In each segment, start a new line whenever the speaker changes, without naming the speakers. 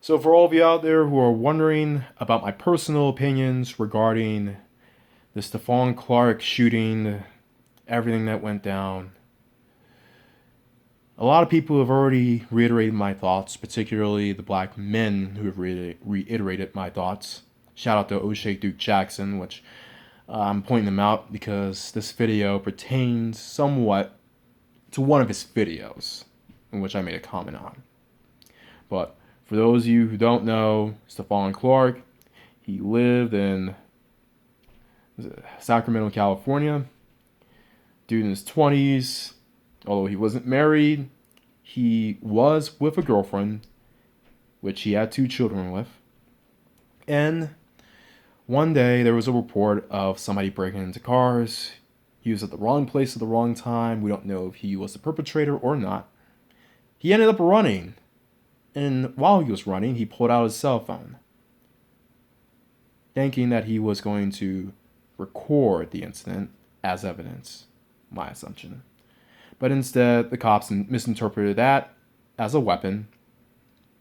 So, for all of you out there who are wondering about my personal opinions regarding the Stephon Clark shooting, everything that went down, a lot of people have already reiterated my thoughts, particularly the black men who have reiterated my thoughts. Shout out to O'Shea Duke Jackson, which I'm pointing them out because this video pertains somewhat to one of his videos, in which I made a comment on. But for those of you who don't know, Stephon Clark, he lived in Sacramento, California. Dude in his 20s, although he wasn't married, he was with a girlfriend, which he had 2 children with. And one day there was a report of somebody breaking into cars. He was at the wrong place at the wrong time. We don't know if he was the perpetrator or not. He ended up running. And while he was running, he pulled out his cell phone, thinking that he was going to record the incident as evidence, my assumption. But instead, the cops misinterpreted that as a weapon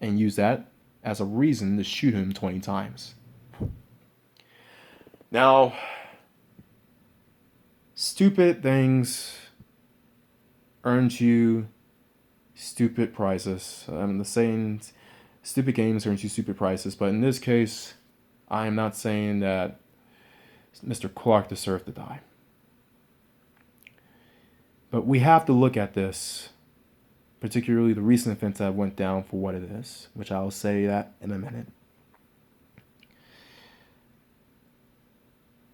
and used that as a reason to shoot him 20 times. Now, stupid things earned you stupid prizes. The saying, stupid games earn you stupid prizes. But in this case, I am not saying that Mr. Clark deserved to die. But we have to look at this, particularly the recent events that went down, for what it is, which I'll say that in a minute.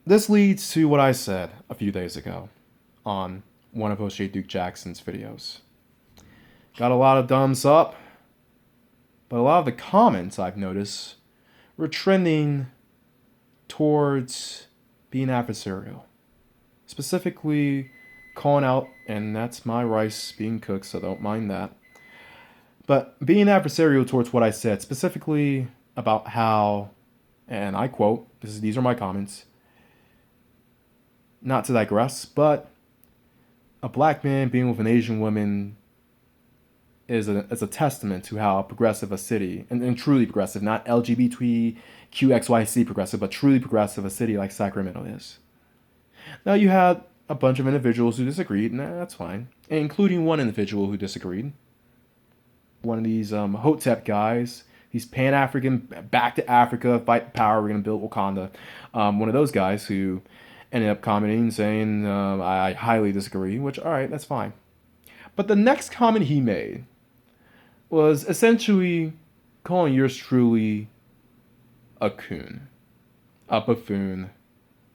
This leads to what I said a few days ago on one of O'Shea Duke Jackson's videos. Got a lot of thumbs up, but a lot of the comments I've noticed were trending towards being adversarial. Specifically calling out, and that's my rice being cooked, so don't mind that. But being adversarial towards what I said, specifically about how, and I quote, these are my comments, not to digress, but a black man being with an Asian woman is a testament to how progressive a city, and truly progressive, not LGBTQXYC progressive, but truly progressive a city like Sacramento is. Now, you had a bunch of individuals who disagreed, and that's fine, including one individual who disagreed. One of these Hotep guys, he's Pan-African, back to Africa, fight power, we're going to build Wakanda. One of those guys who ended up commenting, saying, I highly disagree, which, all right, that's fine. But the next comment he made was essentially calling yours truly a coon, a buffoon,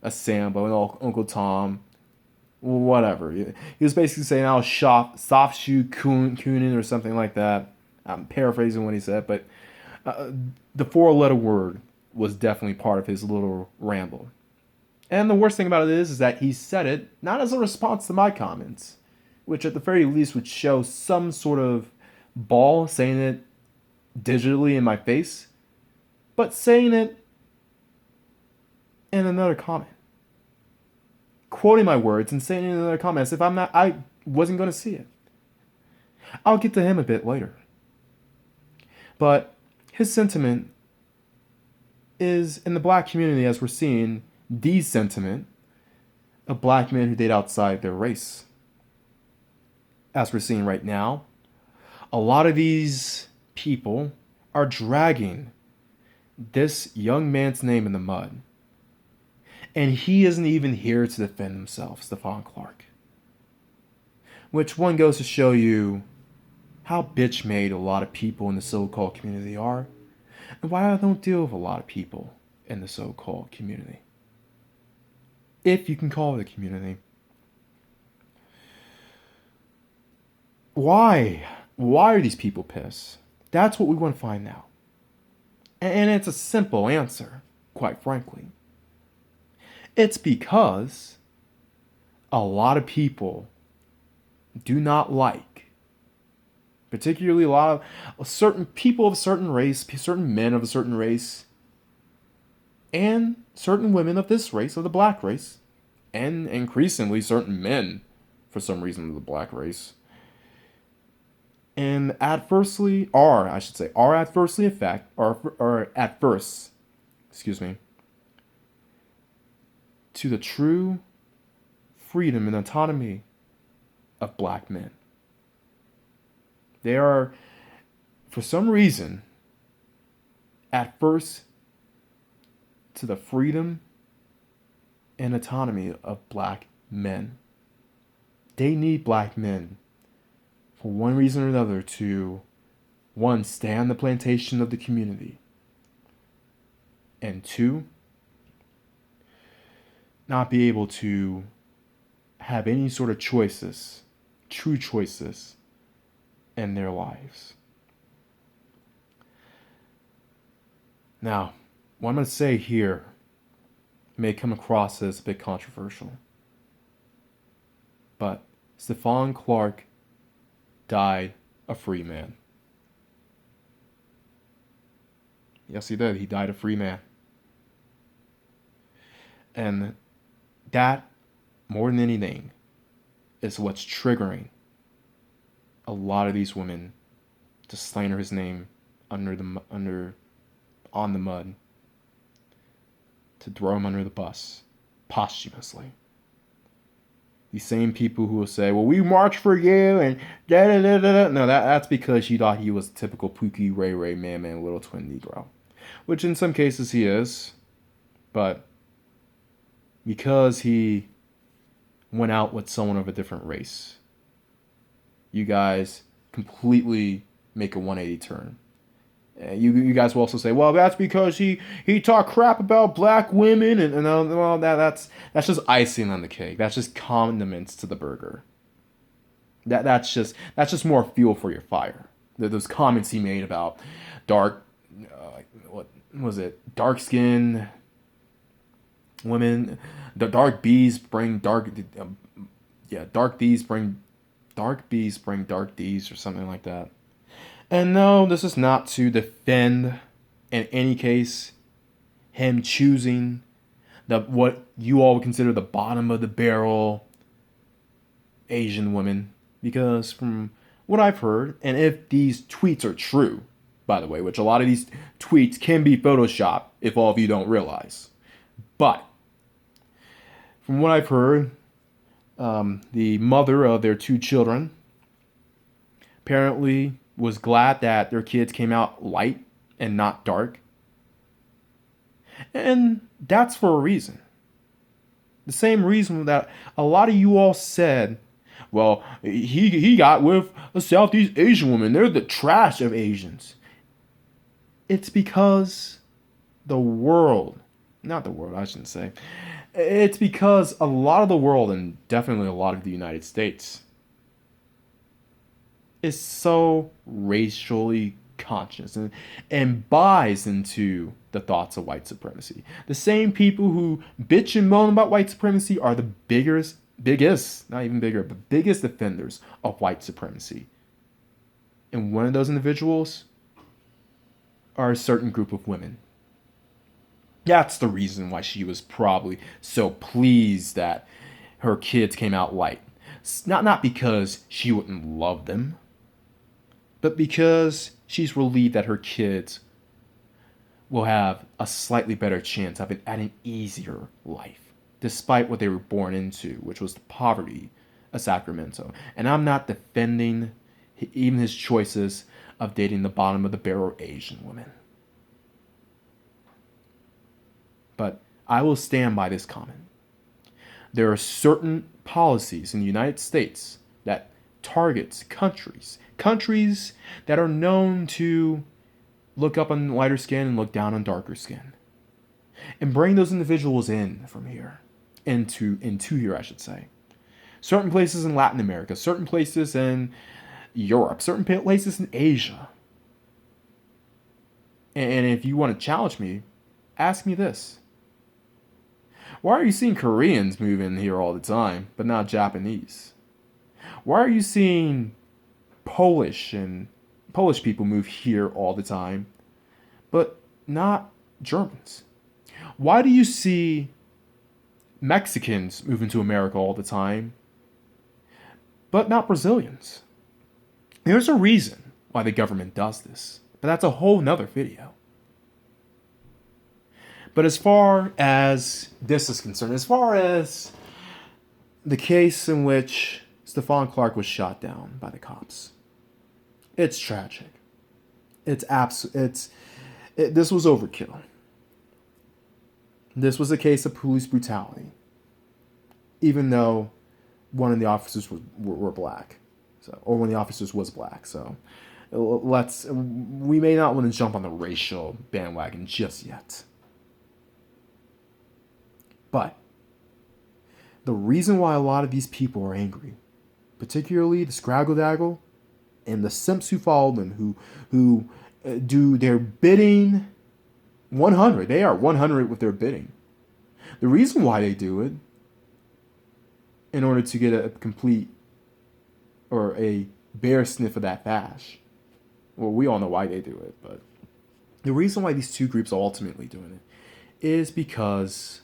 a Sambo, an Uncle Tom, whatever. He was basically saying, "I'll soft shoe cooning" or something like that. I'm paraphrasing what he said, but the 4-letter word was definitely part of his little ramble. And the worst thing about it is that he said it not as a response to my comments, which at the very least would show some sort of ball saying it digitally in my face, but saying it in another comment. Quoting my words and saying it in another comment as if I wasn't going to see it. I'll get to him a bit later. But his sentiment is, in the black community, as we're seeing, the sentiment of black men who date outside their race. As we're seeing right now, a lot of these people are dragging this young man's name in the mud. And he isn't even here to defend himself, Stephon Clark. Which one goes to show you how bitch-made a lot of people in the so-called community are, and why I don't deal with a lot of people in the so-called community. If you can call it a community. Why? Why are these people pissed? That's what we want to find out. And it's a simple answer, quite frankly. It's because a lot of people do not like, particularly a lot of certain people of a certain race, certain men of a certain race, and certain women of this race, of the black race, and increasingly certain men, for some reason, of the black race. and adversely, or I should say, are adversely affect, or adverse, excuse me, to the true freedom and autonomy of black men. They are, for some reason, adverse to the freedom and autonomy of black men. They need black men for one reason or another to, one, stay on the plantation of the community, and two, not be able to have any sort of choices, true choices, in their lives. Now, what I'm going to say here may come across as a bit controversial, but Stephon Clark died a free man. Yes, he did. He died a free man. And that, more than anything, is what's triggering a lot of these women to slander his name on the mud, to throw him under the bus posthumously. These same people who will say, well, we marched for you and da da da da. No, that's because you thought he was a typical Pookie, Ray Ray, Man, Little Twin Negro. Which in some cases he is. But because he went out with someone of a different race, you guys completely make a 180 turn. You guys will also say, well, that's because he talked crap about black women, and well, that's just icing on the cake. That's just condiments to the burger. That's just more fuel for your fire. Those comments he made about dark, what was it? Dark skin women. The dark bees bring dark. Dark bees bring dark bees, or something like that. And no, this is not to defend, in any case, him choosing what you all would consider the bottom of the barrel Asian women. Because from what I've heard, and if these tweets are true, by the way, which a lot of these tweets can be photoshopped, if all of you don't realize. But from what I've heard, the mother of their two children apparently was glad that their kids came out light and not dark. And that's for a reason. The same reason that a lot of you all said, well, he got with a Southeast Asian woman. They're the trash of Asians. It's because the world, not the world, I shouldn't say. It's because a lot of the world, and definitely a lot of the United States, is so racially conscious and buys into the thoughts of white supremacy. The same people who bitch and moan about white supremacy are the biggest, not even bigger, but biggest defenders of white supremacy. And one of those individuals are a certain group of women. That's the reason why she was probably so pleased that her kids came out light. Not because she wouldn't love them, but because she's relieved that her kids will have a slightly better chance of an easier life, despite what they were born into, which was the poverty of Sacramento. And I'm not defending even his choices of dating the bottom of the barrel Asian woman. But I will stand by this comment. There are certain policies in the United States that targets countries that are known to look up on lighter skin and look down on darker skin, and bring those individuals in from here, into here, I should say. Certain places in Latin America, certain places in Europe, certain places in Asia. And if you want to challenge me, ask me this. Why are you seeing Koreans move in here all the time, but not Japanese? Why are you seeing Polish people move here all the time, but not Germans? Why do you see Mexicans move into America all the time, but not Brazilians? There's a reason why the government does this, but that's a whole nother video. But as far as this is concerned, as far as the case in which Stephon Clark was shot down by the cops, it's tragic. This was overkill. This was a case of police brutality, even though one of the officers were black, or one of the officers was black. So we may not want to jump on the racial bandwagon just yet. But the reason why a lot of these people are angry, particularly the Scraggle and the simps who follow them, who do their bidding 100. They are 100 with their bidding. The reason why they do it, in order to get a complete or a bare sniff of that bash. Well, we all know why they do it, but the reason why these two groups are ultimately doing it is because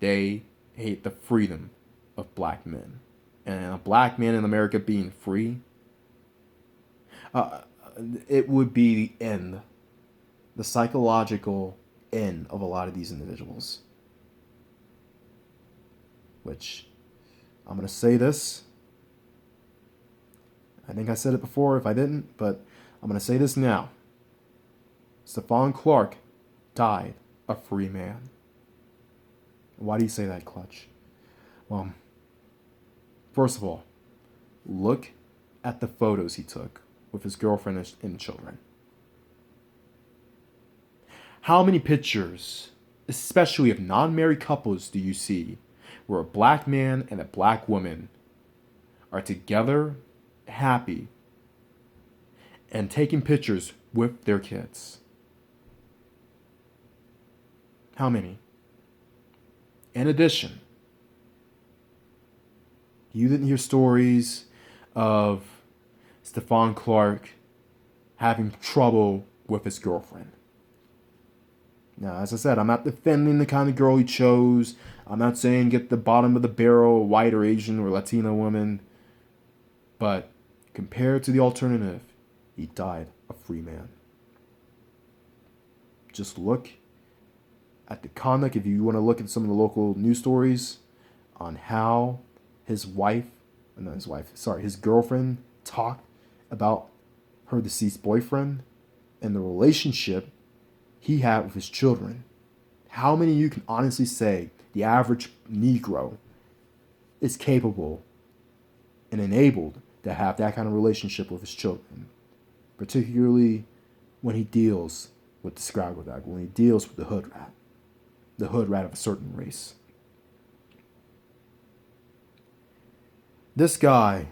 they hate the freedom of black men. And a black man in America being free, it would be the end, the psychological end of a lot of these individuals. Which, I'm going to say this. I think I said it before if I didn't, but I'm going to say this now. Stephon Clark died a free man. Why do you say that, Clutch? Well, first of all, look at the photos he took with his girlfriend and children. How many pictures, especially of non-married couples, do you see where a black man and a black woman are together, happy, and taking pictures with their kids? How many? In addition, you didn't hear stories of Stephon Clark having trouble with his girlfriend. Now, as I said, I'm not defending the kind of girl he chose. I'm not saying get the bottom of the barrel, white or Asian or Latino woman. But compared to the alternative, he died a free man. Just look at the conduct, if you want to look at some of the local news stories, on how his girlfriend talked about her deceased boyfriend and the relationship he had with his children. How many of you can honestly say the average Negro is capable and enabled to have that kind of relationship with his children? Particularly when he deals with the Scraggle, when he deals with the hood rat of a certain race. This guy,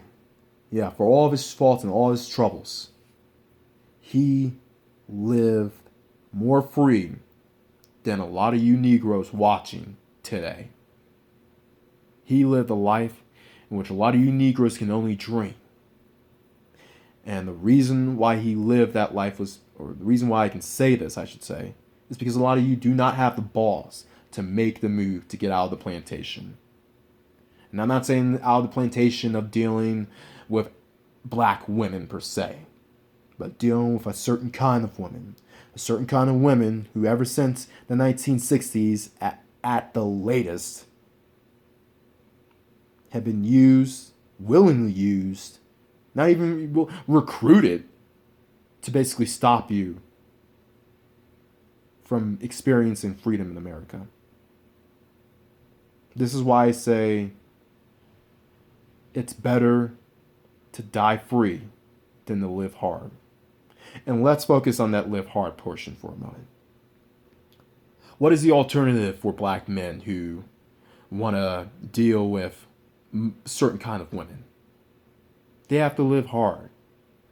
for all of his faults and all his troubles, he lived more free than a lot of you Negroes watching today. He lived a life in which a lot of you Negroes can only dream. And the reason why he lived that life or the reason why I can say this, I should say, is because a lot of you do not have the balls to make the move to get out of the plantation. And I'm not saying out of the plantation of dealing with black women per se, but dealing with a certain kind of woman. A certain kind of women who ever since the 1960s at the latest have been willingly used, not even recruited to basically stop you from experiencing freedom in America. This is why I say it's better to die free than to live hard. And let's focus on that live hard portion for a moment. What is the alternative for black men who want to deal with certain kind of women? They have to live hard.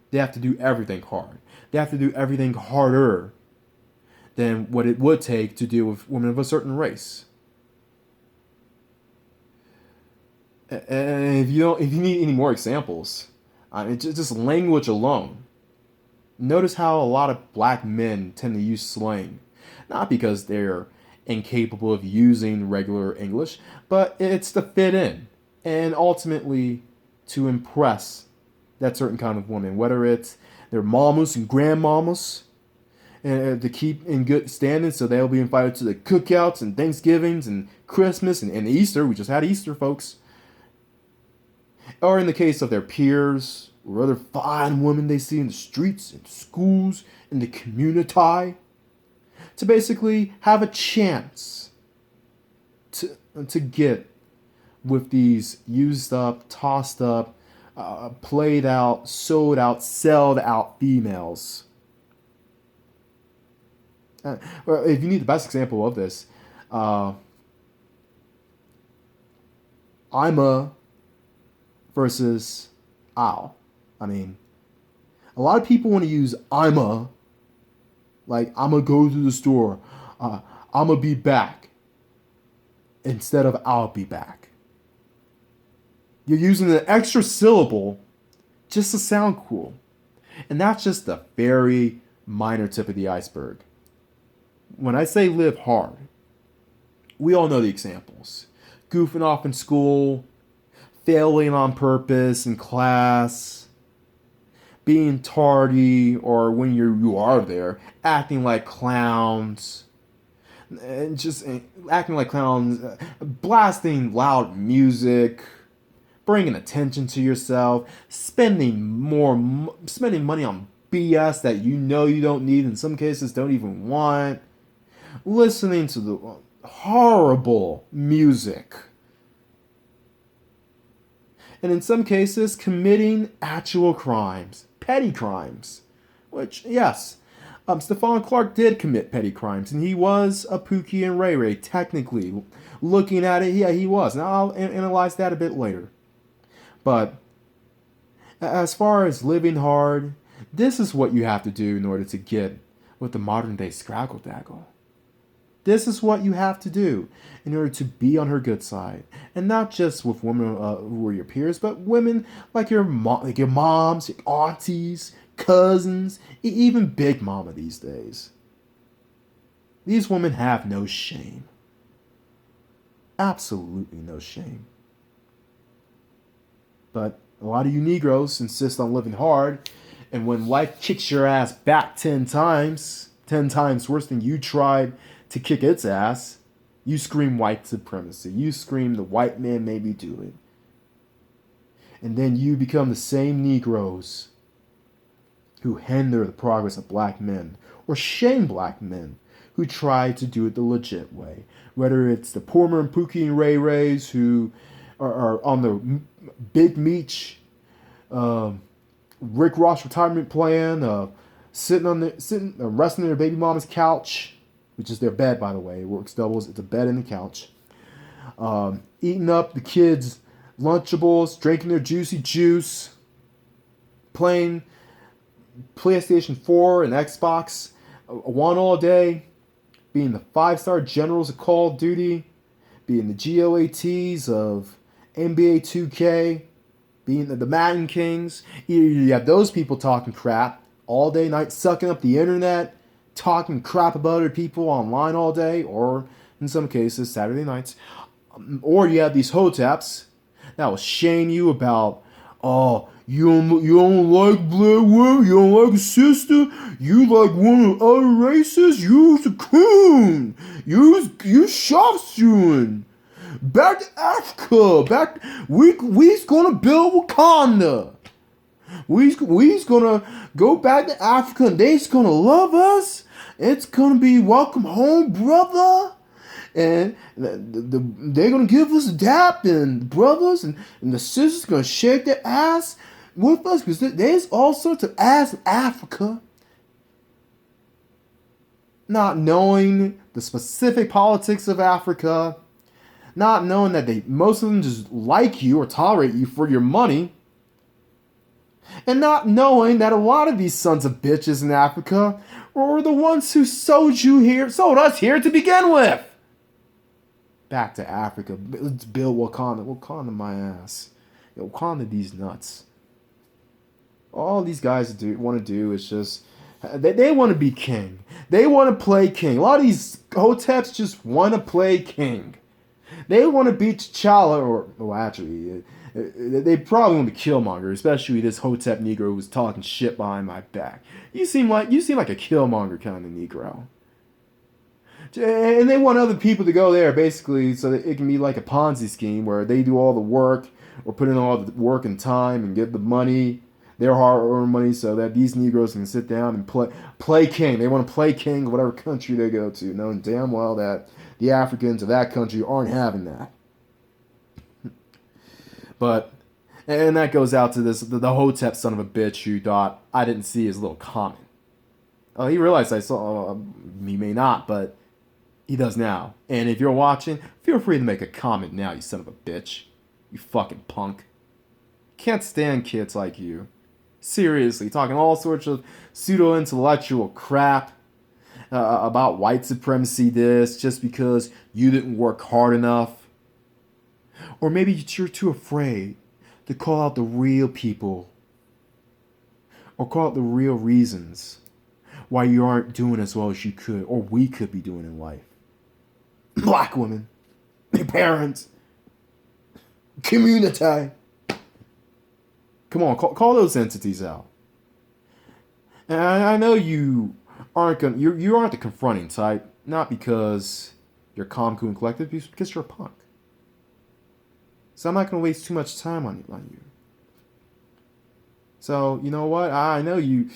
They have to do everything hard. They have to do everything harder than what it would take to deal with women of a certain race. And if you need any more examples, just language alone. Notice how a lot of black men tend to use slang, not because they're incapable of using regular English, but it's to fit in and ultimately to impress that certain kind of woman, whether it's their mamas and grandmamas, and to keep in good standing, so they'll be invited to the cookouts and Thanksgivings and Christmas and Easter. We just had Easter, folks. Or in the case of their peers or other fine women they see in the streets, in schools, in the community, to basically have a chance to get with these used up, tossed up, played out, sold out, sold out females. Well, if you need the best example of this, I'm a versus I'll. I mean, a lot of people want to use I'm a, like I'm gonna go to the store, I'm gonna be back, instead of I'll be back. You're using an extra syllable just to sound cool. And that's just the very minor tip of the iceberg. When I say live hard, we all know the examples. Goofing off in school, failing on purpose in class, being tardy, or when you are there, acting like clowns, and just acting like clowns, blasting loud music, bringing attention to yourself, spending money on BS that you know you don't need, in some cases don't even want, listening to the horrible music, and in some cases committing actual crimes, petty crimes, which, yes, Stephon Clark did commit petty crimes, and he was a Pookie and Ray Ray, technically. Looking at it, yeah, he was. And I'll analyze that a bit later. But as far as living hard, this is what you have to do in order to get with the modern day Scraggle Daggle. This is what you have to do in order to be on her good side. And not just with women who are your peers, but women like your moms, your aunties, cousins, even Big Mama these days. These women have no shame. Absolutely no shame. But a lot of you Negroes insist on living hard, and when life kicks your ass back 10 times worse than you tried to kick its ass, you scream white supremacy. You scream the white man made me do it. And then you become the same Negroes who hinder the progress of black men, or shame black men who try to do it the legit way. Whether it's the Porter and Pookie and Ray Rays who are on the Big Meech, Rick Ross retirement plan, resting in their baby mama's couch, which is their bed, by the way. It works doubles. It's a bed and a couch. Eating up the kids' Lunchables, drinking their juicy juice, playing PlayStation 4 and Xbox One all day, being the 5-star generals of Call of Duty, being the GOATs of NBA 2K, being the Madden Kings. You have those people talking crap all day, night, sucking up the internet, talking crap about other people online all day, or in some cases, Saturday nights. Or you have these hotaps that will shame you about, oh, you don't like black women, you don't like a sister, you like one of other races, you's a coon, you sharp shooting. Back to Africa, we's gonna build Wakanda. We's gonna go back to Africa and they's gonna love us. It's gonna be welcome home, brother. And they're gonna give us a dap, and the brothers and the sisters gonna shake their ass with us, because there's all sorts of ass in Africa. Not knowing the specific politics of Africa, not knowing that most of them just like you or tolerate you for your money, and not knowing that a lot of these sons of bitches in Africa were the ones who sold us here to begin with. Back to Africa. Let's build Wakanda. Wakanda my ass. Yo, Wakanda these nuts. All these guys want to do is just, they want to be king. They want to play king. A lot of these hoteps just want to play king. They want to be T'Challa, or, well, actually, They probably want to killmonger, especially this Hotep Negro who was talking shit behind my back. You seem like a killmonger kind of Negro. And they want other people to go there basically so that it can be like a Ponzi scheme where they do all the work or put in all the work and time and get the money, their hard-earned money, so that these Negroes can sit down and play king. They want to play king of whatever country they go to, knowing damn well that the Africans of that country aren't having that. But and that goes out to the Hotep son of a bitch who thought I didn't see his little comment. Oh, he realized I saw. He may not, but he does now. And if you're watching, feel free to make a comment now, you son of a bitch. You fucking punk. Can't stand kids like you. Seriously, talking all sorts of pseudo-intellectual crap about white supremacy this just because you didn't work hard enough. Or maybe you're too afraid to call out the real people. Or call out the real reasons why you aren't doing as well as you could or we could be doing in life. Black women, your parents, community. Come on, call those entities out. And I know you aren't you aren't the confronting type, not because you're calm, cool, and collected, because you're a punk. So I'm not going to waste too much time on you. So you know what? I know you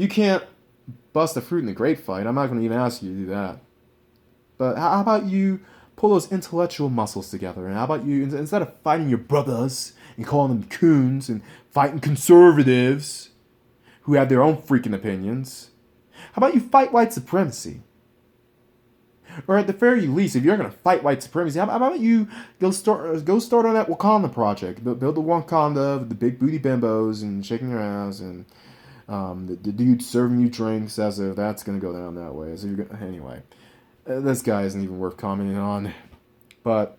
can't bust a fruit in the grapevine. I'm not going to even ask you to do that. But how about you pull those intellectual muscles together? And how about you, instead of fighting your brothers and calling them coons and fighting conservatives who have their own freaking opinions, how about you fight white supremacy? Or at the very least, if you're going to fight white supremacy, how about you go start on that Wakanda project? Build the Wakanda with the big booty bimbos and shaking their ass and the dude serving you drinks as if that's going to go down that way. So anyway. This guy isn't even worth commenting on. But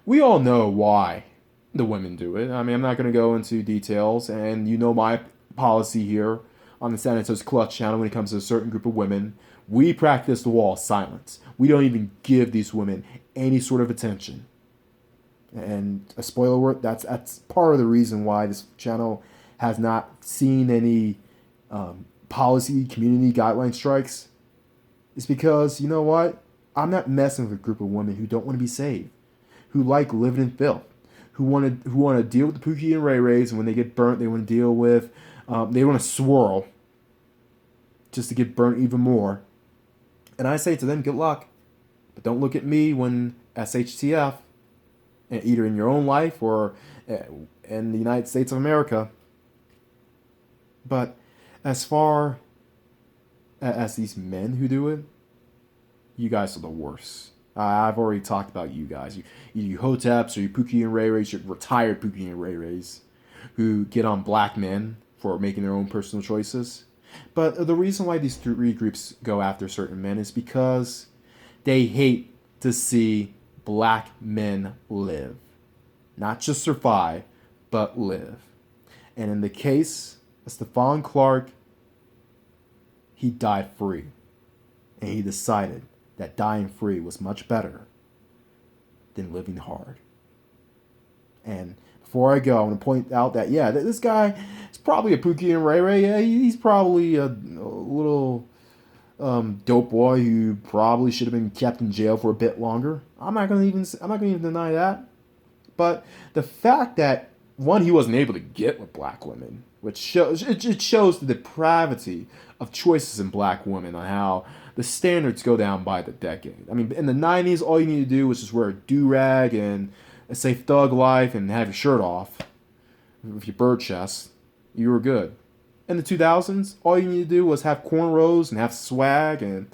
we all know why the women do it. I mean, I'm not going to go into details, and you know my policy here on the San Antonio's Clutch channel when it comes to a certain group of women. We practice the wall of silence. We don't even give these women any sort of attention. And a spoiler word, that's part of the reason why this channel has not seen any policy community guideline strikes. It's because, you know what? I'm not messing with a group of women who don't want to be saved, who like living in filth, who want to deal with the Pookie and Ray Rays, and when they get burnt, they want to deal with, they want to swirl just to get burnt even more. And I say to them, good luck. But don't look at me when SHTF, either in your own life or in the United States of America. But as far as these men who do it, you guys are the worst. I've already talked about you guys. You Hoteps or you Pookie and Ray Rays, you retired Pookie and Ray Rays, who get on black men for making their own personal choices. But the reason why these three groups go after certain men is because they hate to see black men live. Not just survive, but live. And in the case of Stephon Clark, he died free. And he decided that dying free was much better than living hard. And before I go, I want to point out that, yeah, this guy is probably a Pookie and Ray Ray. Yeah, he's probably a little dope boy who probably should have been kept in jail for a bit longer. I'm not gonna even deny that. But the fact that, one, he wasn't able to get with black women, which shows it shows the depravity of choices in black women on how the standards go down by the decade. I mean, in the 90s, all you need to do was just wear a do-rag and say thug life and have your shirt off with your bird chest. You were good. In the 2000s, all you need to do was have cornrows and have swag and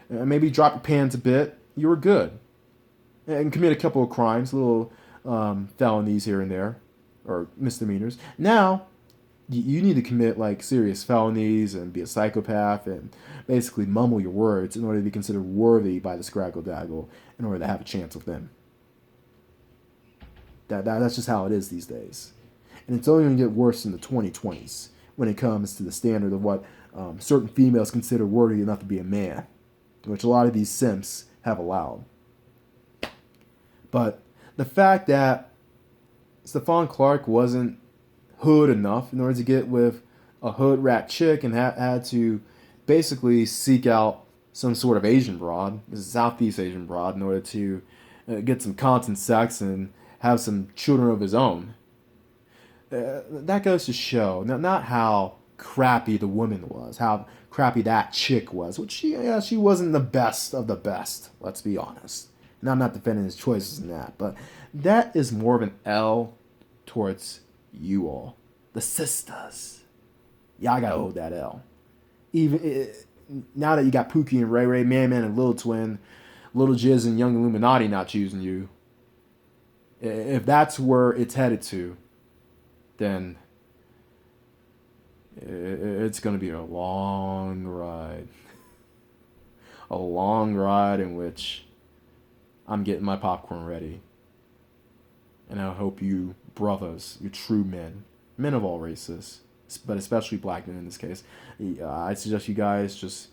maybe drop your pants a bit. You were good. And commit a couple of crimes, little felonies here and there, or misdemeanors. Now, you need to commit like serious felonies and be a psychopath and basically mumble your words in order to be considered worthy by the Scraggle Daggle in order to have a chance with them. That's just how it is these days. And it's only going to get worse in the 2020s when it comes to the standard of what certain females consider worthy enough to be a man, which a lot of these simps have allowed. But the fact that Stephon Clark wasn't hood enough in order to get with a hood rat chick and had to basically seek out some sort of Asian broad, Southeast Asian broad, in order to get some constant sex and have some children of his own. That goes to show not how crappy the woman was, how crappy that chick was, which she wasn't the best of the best. Let's be honest. And I'm not defending his choices in that, but that is more of an L towards you all, the sisters. Y'all gotta hold that L. Even now that you got Pookie and Ray Ray, Man Man and Little Twin, Little Jizz and Young Illuminati not choosing you, if that's where it's headed to, then it's going to be a long ride. A long ride in which I'm getting my popcorn ready. And I hope you brothers, you true men of all races, but especially black men in this case, I suggest you guys just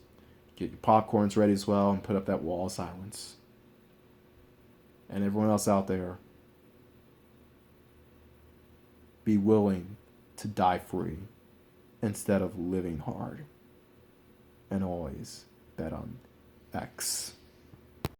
get your popcorns ready as well and put up that wall of silence. And everyone else out there, be willing to die free instead of living hard. And always bet on X.